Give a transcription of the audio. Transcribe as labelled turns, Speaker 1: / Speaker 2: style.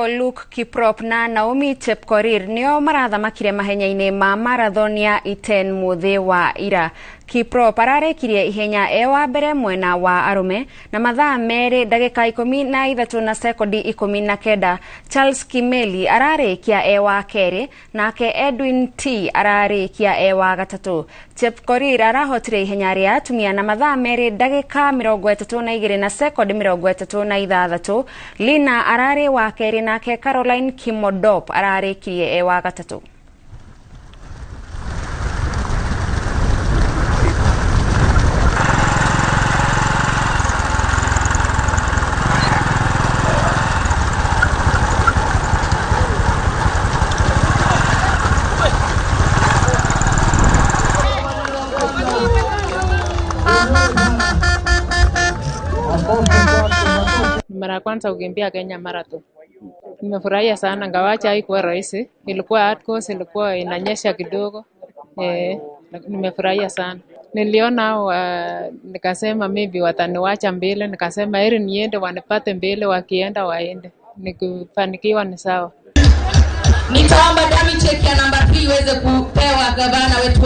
Speaker 1: Luke Kiprop na Naomi Chepkorir nio marathamakire mahenya-ini ma marathon ya Iten muthi wa ira. Kiprop ararekirie ihenya wa mbere mwena wa arume na mathaa meri ndagika 13 na sekondi 19. Charles Kimeli ararekia wa keri nake Edwin T ararekia wa gatatu. Chepkorir arahotire ihenya ria atumia na mathaa meri ndagika 32 na sekondi 36. Lina arare wa keri nake Caroline Kimodop ararekirie wa gatatu.
Speaker 2: Mara kwanza kukimbia Kenya marathon. Nimefurahia sana, ngawacha haikuwa rahisi. Ilikuwa hard course, ilikuwa inanyesha kidogo. Nimefurahia sana. Niliona nikasema maybe wataniwacha mbele, nikasema heri niende wanipate mbele, wakienda waende. Nikifanikiwa ni sawa.
Speaker 3: Nitaomba dami check ya namba 3 iweze kupewa gavana wetu.